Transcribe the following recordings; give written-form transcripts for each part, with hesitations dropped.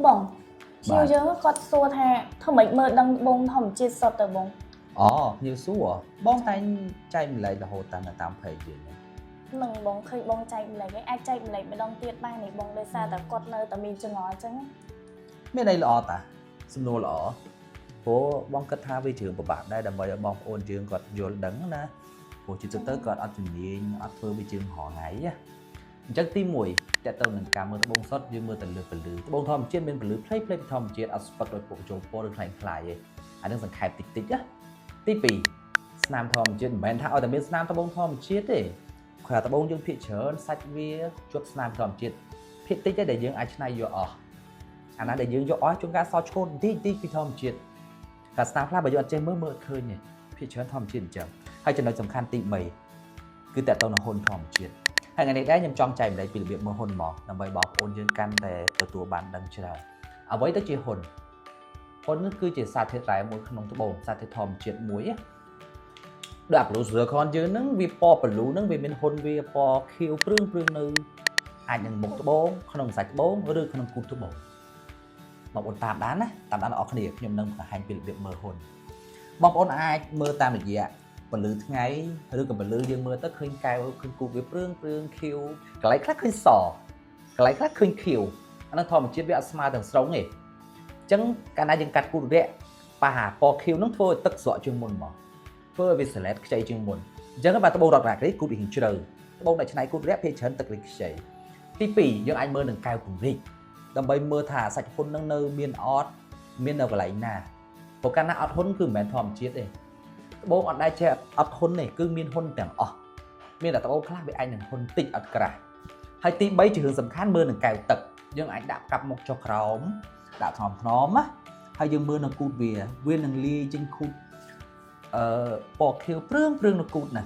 បងជាយើងគាត់សួរថាធ្វើម៉េចមើលដឹងបងធម្មជាតិសុទ្ធទៅបងញៀវសួរបងតែងចែកម្លែករហូតតាមเพจយើងនឹងបងឃើញបងចែកម្លែកឯងអាចចែកម្លែកម្ដងទៀតបាននេះបងដោយសារតែគាត់នៅតែមានចង្អល់អញ្ចឹងមានអីល្អតាសំណួរល្អព្រោះបងគិតថាវាជឿពិបាកដែរដើម្បីឲ្យបងប្អូនយើងគាត់យល់ដឹងណាព្រោះជាទៅគាត់អត់ជំនាញអត់ធ្វើវាជឿហរថ្ងៃណាអញ្ចឹងទី1តើទៅនឹងការមើលត្បូងសុទ្ធយើងមើលទៅលើពលឺត្បូងធម្មជាតិមានពលឺផ្លេកធម្មជាតិអត់ស្ពឹកដោយពួកចូលពណ៌ឬខ្លាំងទេអានឹងសង្ខេបតិចណាទី2ស្នាមធម្មជាតិមិនមែនថាឲ្យតែមានស្នាមត្បូងធម្មជាតិទេគ្រាន់តែត្បូងយើងភាគច្រើនសាច់វាជាប់ស្នាមធម្មជាតិភាគតិចទេដែលយើងអាចច្នៃយកអស់អាណាដែលយើងយកអស់ជួនកាលសល់ឈូតបន្តិចពីធម្មជាតិតែស្នាមខ្លះបើយើងអត់ចេះមើលអត់ឃើញទេភាគច្រើនធម្មជាតិអញ្ចឹងហើយចំណុចសំខាន់ទី3គឺតើតើនៅហ៊ុនធម្មជាតិហើយថ្ងៃនេះដែរខ្ញុំចង់ចែកម្លែកពីរបៀបមើលហ៊ុនមកដើម្បីបងប្អូនយើងកាន់តែទទួលបានដឹងច្រើនអ្វីទៅជាហ៊ុននេះគឺជាសារធាតុរ៉ែមួយក្នុងត្បូងសារធាតុធម្មជាតិមួយដូចអាប្លូសឺខនយើងហ្នឹងវាពណ៌ប្លូហ្នឹងវាមានហ៊ុនវាពណ៌ខៀវព្រឿងនៅអាចនឹងមុខត្បូងក្នុងសាច់ត្បូងឬក្នុងគូត្បូងបងប្អូនតាមដានណាតាមដានអស់គ្នាខ្ញុំនឹងបង្ហាញពីរបៀបមើលហ៊ុនបងប្អូនអាចមើលតាមរយៈពលឺថ្ងៃឬក៏ពលឺយើងមើលទៅឃើញកែវឃើញគូវាព្រឿងខៀវកន្លែងខ្លះឃើញសកន្លែងខ្លះឃើញខៀវអានោះធម្មជាតិវាអត់ស្មើទាំងស្រុងទេអញ្ចឹងកាលណាយើងកាត់គូរៈប៉ះពណ៌ខៀវនោះធ្វើឲ្យទឹកស្រក់ជាងមុនមកធ្វើឲ្យវាសឡេតខ្ចីជាងមុនអញ្ចឹងបាទត្បូងរ៉តរ៉ាក់នេះគូរវាជ្រៅត្បូងដែលច្នៃគូរៈភាគច្រើនទឹករីកខ្ចីទី2យើងអាចមើលនឹងកែវពង្រីកដើម្បីមើលថាសាច់ហ៊ុននឹងនៅមានអត់មាននៅកន្លែងណាព្រោះកាលណាអត់ហ៊ុនគឺមិនមែនធម្មជាតិទេត្បូងអត់ដែលចេះអត់ហ៊ុនទេគឺមានហ៊ុនទាំងអស់មានតែត្បូងខ្លះវាអាចនឹងហ៊ុនតិចអត់ក្រាស់ហើយទី3ជារឿងសំខាន់មើលនឹងកែវទឹកយើងអាចដាក់កាប់មុខចុះក្រោមដាក់ថ្នមណាហើយយើងមើលនៅគូតវានឹងលាយចេញគូតពណ៌ខៀវព្រឿងនៅគូតណា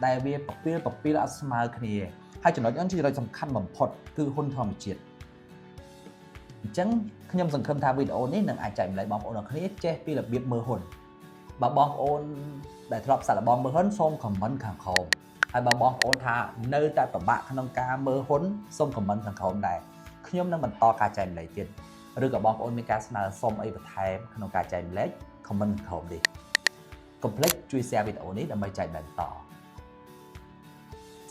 ដែលវាពពាលអត់ស្មើគ្នាហើយចំណុចនេះជាចំណុចសំខាន់បំផុតគឺហ៊ុនធម្មជាតិអញ្ចឹងខ្ញុំសង្ឃឹមថាវីដេអូនេះនឹងអាចចែកម្លែកបងប្អូនអរគ្នាចេះពីរបៀបមើលហ៊ុនបើបងប្អូនដែលធ្លាប់សាកល្បងមើលហ៊ុនសូមខមមិនខាងក្រោមហើយបើបងប្អូនថានៅតែពិបាកក្នុងការមើលហ៊ុនសូមខមមិនខាងក្រោមដែរខ្ញុំនឹងបន្តការចែកម្លែកទៀតឬក៏បងប្អូនមានការស្នើសុំអីបន្ថែមក្នុងការចែកម្លែកខមមិនខាងក្រោមនេះកុំភ្លេចជួយ share វីដេអូនេះដើម្បីចែកម្លែកបន្ត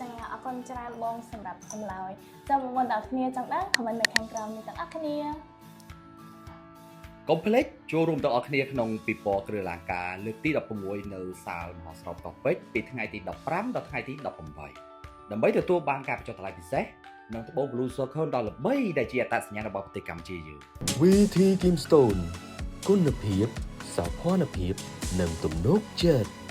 ចាអរគុណច្រើនបងសម្រាប់ចម្លើយចាំបងប្អូនទាំងគ្នាចង់ដឹងខមមិននៅខាងក្រោមនេះទាំងអស់គ្នាកុំភ្លេចចូលរួមទាំងអស់គ្នាក្នុងពិព័រណ៍គ្រឿងអលង្ការលើកទី16នៅសាលមហោស្រពកោះពេជ្រពីថ្ងៃទី15ដល់ថ្ងៃទី18ដើម្បីទទួលបានការបញ្ចុះតម្លៃពិសេសនិងត្បូង Blue Circle ដ៏ល្បីដែលជាអត្តសញ្ញាណរបស់ប្រទេសកម្ពុជាយើង VT Kimstone គុណភាពសោភ័ណភាពនិងទំនុកចិត្ត